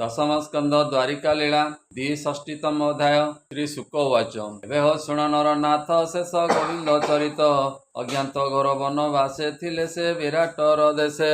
दशम स्कंद द्वारिका लीला 62तम अध्याय। श्री शुक उवाच। एबे हो शुण नरनाथ शेष गोविंद चरित। अज्ञात घोर वनवासे थिले से विराटर देशे।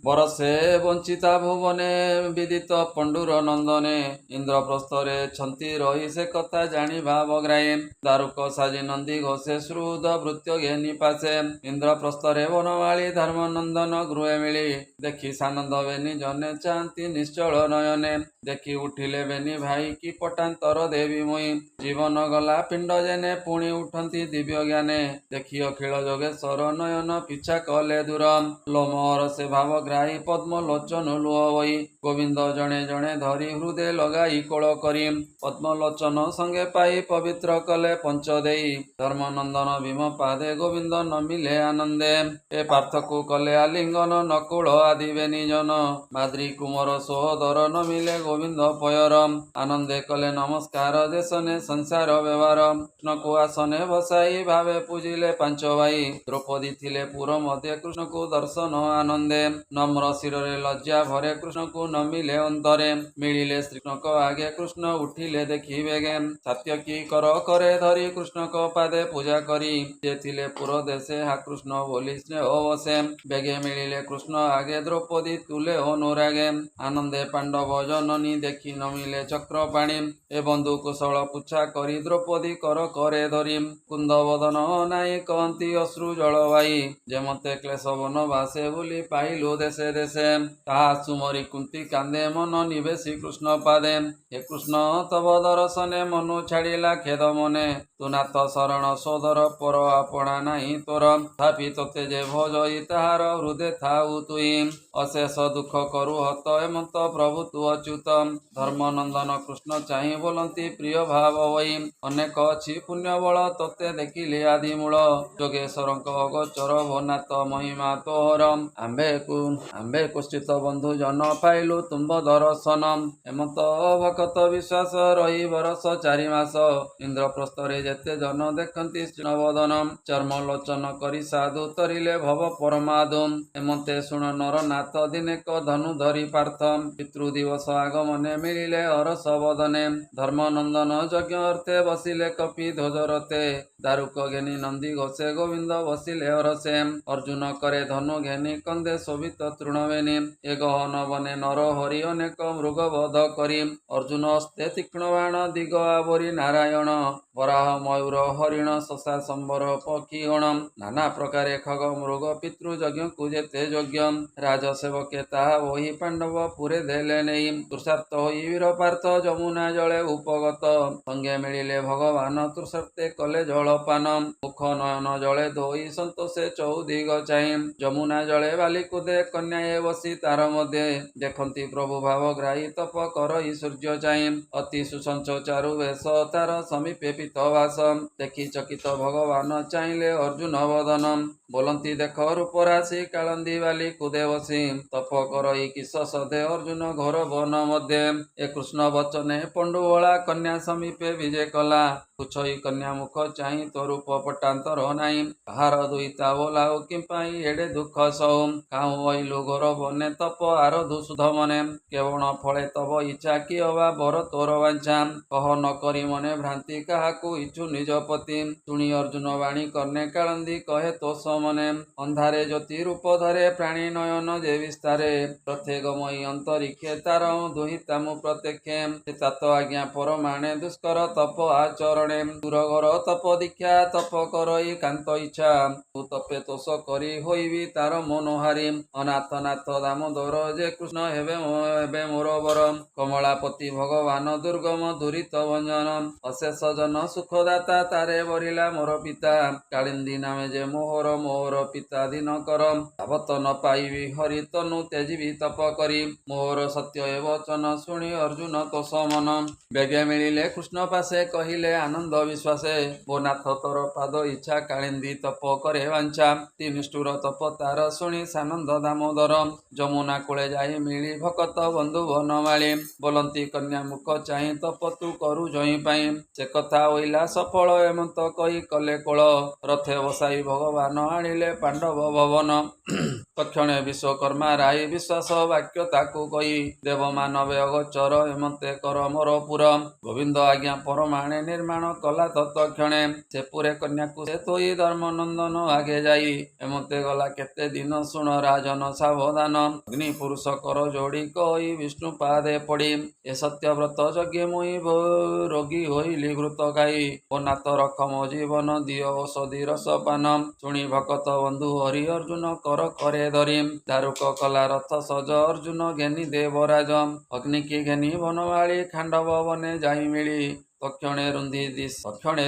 बरसे वंचिता भुवने विदित पंडुर नंदने। इंद्रप्रस्थरे छंती रही से कथा जानी भावग्राही। दारुक साजी नंदी घोषे श्रुद भृत्य घेनी पासे। इंद्रप्रस्थरे वनमाली धर्मनंदन गृहे मिली। देखी सानंद बेनी जने चाहती निश्चल नयने। देखी उठिले बेनी भाई की पटांतर देवी मुई। जीवन गला पिंड जेने पुणी उठंती दिव्य ज्ञाने। देखी अखिल जोगेश्वर नयन पिछा कले दूर। लोमहर से भावग्राही पद्म लोचन लुह वही। गोविंद जणे जणे धरी हृदय लगाई कोल करी। पद्म लोचन संगे पाई पवित्र कले पंच देई। धर्मनंदन भीम पादे गोविंद नमिले आनंदे। ए पार्थकु कले आलिंगन नकुल आदि बेनी जन। माद्री कुमर सोहदर नमिले गोविंद पयर। आनंदे कले नमस्कार देशने संसार व्यवहार। कृष्ण को आसने बसाई भावे पूजिले पांच भाई। द्रौपदी थिले पुर मध्य कृष्ण को दर्शन आनंदे। नम्र शिरे लज्जा भरे कृष्ण को नमिले अंतरे। मिलिले श्रीकृष्ण को आगे कृष्ण उठिले देखी बेगे। सात्यकी कर करे धरी कृष्ण को पादे पूजा करी। जे थिले पुर देशे हा कृष्ण बोली स्नेह बसे। बेगे मिलिले कृष्ण आगे द्रौपदी तुले अनुरागे। आनंदे पांडव जननी देखी नमिले चक्र पाणी। ए बंधु कुशल पुछा करी द्रौपदी कर करे धरी। कुंद बदन नाई कहती अश्रु जलवाई। जे मते क्लेश वनवासे बोली पाइलु देशे देशे। ताहा सुमरी कुंती कांदे मन निवेशी कृष्ण पादे। हे कृष्ण तब दर्शने मनु छाड़िला खेद मने। तु नाथ शरण सोदर पर आपणा नाही तोर। थापि तोते जे भजई ताहार हृदय थाउ तुई। अशेष दुख करु हत हेमंत प्रभु तु अच्युत। धर्मनंदन कृष्ण चाहि बोलंती प्रिय भाव वही। अनेक अछि पुण्य बल तोते देखिले आदि मूल। जोगेश्वरଙ୍କ अगोचर भोनाथ महिमा तोहर। आंबे कुश्चित बंधु जन पाइलु तुम्ब दर्शन। हेमंत भकत विश्वास रही बरस 4 मास। इंद्रप्रस्थरे जेते जन देखंती श्रीनवदन। चर्म लोचन करी साधु तरिले भव परमाधु। हेमंते शुण नरनाथ दिनेक धनु धरी पार्थ। पितृदिवस आगमने मिलिले हरस बदने। धर्मनंदन यज्ञ अर्थे बसिले कपि ध्वजरते। दारुक घेनी नंदी घोषे गोविंद बसिले हरसे। अर्जुन करे धनु घेनी कंदे शोभित तृणवेनी। ए गहन बने नर हरि अनेक मृग बध करी। अर्जुन हस्ते तीक्ष्ण बाण दिग आवरी नारायण। वराह मयूर हरिण शशा संबर पक्षी गण। नाना प्रकारे खग मृग पितृ यज्ञ को जेते योग्य। राजसेवके ताहा वही पांडव पुरे देले नेई। तृषार्थ होई वीर पार्थ जमुना जले उपगत। संगे मिलिले भगवान तृषार्थे कले जलपान। मुख नयन जले धोई संतोषे चौदिग चाहि। जमुना जले बाली कुदे कन्याए बसी तार मध्ये। देखंती प्रभु भावग्राही तप करई सूर्य चाहि। अति सुसंच चारु वेश तार समीपे पीतवास। देखी चकित भगवान चाहिले अर्जुन वदन। बोलंती देख रूपराशि कालंदी बाली कुदे बसी। तप करई किस सदे अर्जुन घोर वन मध्ये। ए कृष्ण वचने पंडुवला कन्या समीपे विजय कला। पुछई कन्या मुख चाहि तो रूप पटांतर नाही। काहार दुईता बोलाओ किंपाई एडे दुख सहु। काहु अइलु घोर बने तप आरधु सुध मने। केवण फले तब इच्छा कि अबा बर तोर वांछा। कह न करी मने भ्रांति काहाकु इच्छु निज पति। शुणी अर्जुन वाणी कर्णे कालंदी कहे तोष मने। अंधारे ज्योति रूप धरे प्राणी नयन जे विस्तारे। रथे गमई अंतरिक्षे तार दुहिता मु प्रत्यक्षे। तात आज्ञा परमाणे दुष्कर तप आचरणे। दूरघर तप दीक्षा तप करई कांत इच्छा। तु तपे तोष करी होइबी तार मनोहारी। अनाथ नाथ दामोदर जे कृष्ण हेबे मोर बर। कमलापति भगवान दुर्गम दुरित भंजन। अशेष जन सुखदाता तारे बरिला मोर पिता। कालिंदी नामे जे मोहर पिता दिन कर। तावत न पाइबी हरि तनु त्यजिबी तप करी। मोहर सत्य ए वचन शुणी अर्जुन तोष मन। बेगे मिलिले कृष्ण पासे कहिले आनंद विश्वासे। वो नाथ तोर पाद इच्छा कालिंदी तप करे वांछा। ती निष्ठुर तप तार शुणी सानंद दामोदर। जमुना कूले जाई मिली भकत बंधु बनमाली। बोलंती कन्या मुख चाहि तप तु करु जई पाई। से कथा होइला सफल हेमंत कही कले कोल। रथे बसाई भगवान आनिले पांडव भवन। ତକ୍ଷଣେ ବିଶ୍ୱକର୍ମା ରାଇ ବିଶ୍ୱାସ ବାକ୍ୟ ତାକୁ କହି ଦେବ ମାନବେ ଅଗୋଚର ଏମତେ କର ମୋର ପୁର। ଗୋବିନ୍ଦ ଆଜ୍ଞା ପରମାଣେ ନିର୍ମାଣ କଲା ତତ୍କ୍ଷଣେ ସେ ପୁରେ କନ୍ୟାକୁ ସେ ତୋଇ ଧର୍ମନନ୍ଦନ ଆଗେ ଯାଇ ଏମତେ ଗଲା କେତେ ଦିନ ଶୁଣ ରାଜନ ସାବଧାନ। ଅଗ୍ନି ପୁରୁଷ କର ଯୋଡ଼ି କହି ବିଷ୍ଣୁ ପାଦେ ପଡ଼ି ଏ ସତ୍ୟବ୍ରତ ଯଜ୍ଞ ମୁଇ ରୋଗୀ ହୋଇଲି ଘୃତ ଖାଇ ଓ ନାଥ ରଖ ମୋ ଜୀବନ ଦିଅ ଔଷଧି ରସ ପାନ। ଶୁଣି ଭକତ ବନ୍ଧୁ ହରି ଅର୍ଜୁନ କର କରେ ଧରି ଦାରୁକ କଲା ରଥ ସଜ ଅର୍ଜୁନ ଘେନି ଦେବରାଜ ଅଗ୍ନି କି ଘେନି ବନମାଳି ଖାଣ୍ଡବ ବନେ ଯାଇ ମିଳି ତକ୍ଷଣେ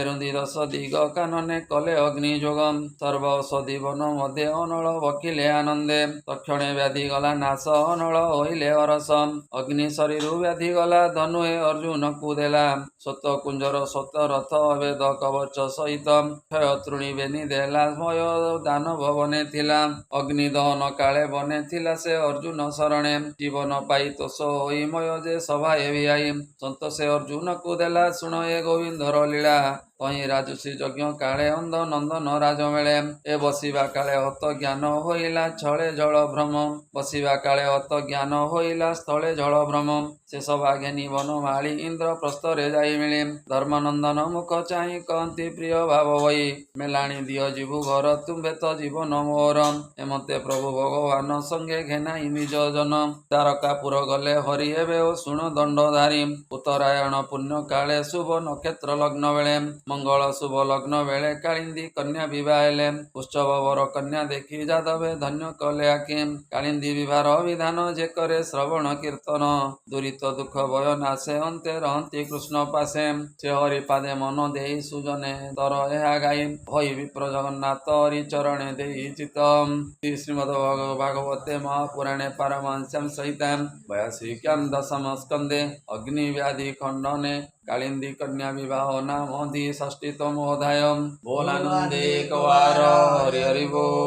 ରୁନ୍ଧି ଦଶ ଦିଗ କାନନେ କଲେ ଅଗ୍ନି ଯୋଗ ସର୍ବ ଔଷଧି ବନ ମଧ୍ୟେ ଅନଳ ବକିଲେ ଆନନ୍ଦେ ତକ୍ଷଣେ ବ୍ୟାଧି ଗଲା ନାଶ ଅନଳ ହୋଇଲେ ଅରସ ଅଗ୍ନି ଶରୀରୁ ବ୍ୟାଧି ଗଲା ଧନୁଏ ଅର୍ଜୁନକୁ ଦେଲା ସ୍ୱତ କୁଞ୍ଜର ସ୍ୱତ ରଥ ଅଭେଦ କବଚ ସହିତ କ୍ଷୟ ତୃଣୀ ବେନି ଦେଲା ଭୟ ଦାନବ ବନେ ଥିଲା ଅଗ୍ନି ଦହନ କାଳେ ବନେ ଥିଲା ସେ ଅର୍ଜୁନ ଶରଣେ ଜୀବନ ପାଇ ତୋଷ ହୋଇ ମୟ ଯେ ସଭାଏ ଭିଆଇ ସନ୍ତୋଷେ ଅର୍ଜୁନକୁ ଦେଲା ଶୁଣ ଏ ଗୋବିନ୍ଦର ଲୀଳା ତହିଁ ରାଜୁଷି ଯଜ୍ଞ କାଳେ ଅନ୍ଧ ନନ୍ଦନ ରାଜ ମେଳେ ଏ ବସିବା କାଳେ ହତ ଜ୍ଞାନ ହୋଇଲା ଛଳେ ଜଳ ଭ୍ରମ ବସିବା କାଳେ ହତ ଜ୍ଞାନ ହୋଇଲା ସ୍ଥଳେ ଜଳ ଭ୍ରମ ସେ ସଭା ଘେନି ବନମାଳି ଇନ୍ଦ୍ର ପ୍ରସ୍ତରେ ଯାଇ ମିଳି ଧର୍ମନନ୍ଦନ ମୁଖ ଚାହିଁ କହନ୍ତି ପ୍ରିୟ ଭାବ ହୋଇ ମେଲାଣି ଦିଅ ଯିବୁ ଘର ତୁମ୍ଭେ ତ ଜୀବନ ମୋର ଏମତେ ପ୍ରଭୁ ଭଗବାନ ସଙ୍ଗେ ଘେନାଇ ନିଜ ଜନ ତାରକାପୁର ଗଲେ ହରି ହେବେ ଓ ଶୁଣ ଦଣ୍ଡଧାରୀ ଉତ୍ତରାୟଣ ପୁଣ୍ୟ କାଳେ ଶୁଭ ନକ୍ଷତ୍ର ଲଗ୍ନ ବେଳେ ମଙ୍ଗଳ ଶୁଭ ଲଗ୍ନ ବେଳେ କାଳିନ୍ଦୀ କନ୍ୟା ବିବାହ ହେଲେ ଉତ୍ସବ ବର କନ୍ୟା ଦେଖି ଯାଦବେ ଧନ୍ୟ କଲେ ଆଖି କାଳିନ୍ଦୀ ବିବାହର ବିଧାନ ଯେ କରେ ଶ୍ରବଣ କୀର୍ତ୍ତନ ଦୁରିତ ଦୁଃଖ ଭୟ ନାଶେ ଅନ୍ତେ ରହନ୍ତି କୃଷ୍ଣ ପାଶେ ସେ ହରି ପାଦେ ମନ ଦେଇ ସୁଜନେ ତର ଏହା ଗାଇ ହୋଇ ବିପ୍ର ଜଗନ୍ନାଥ ହରି ଚରଣେ ଦେଇ ଚିତ ଶ୍ରୀମଦ ଭାଗବତେ ମହାପୁରାଣେ ପାରମହଂସ୍ୟାଂ ସହିତାଂ 82 ଦଶମ ସ୍କନ୍ଧେ ଅଗ୍ନି ବ୍ୟାଧି ଖଣ୍ଡନେ कालिंदी कन्या विवाह नाम 66तम अध्याय बोलानंदे कवार हरि हरि बोल।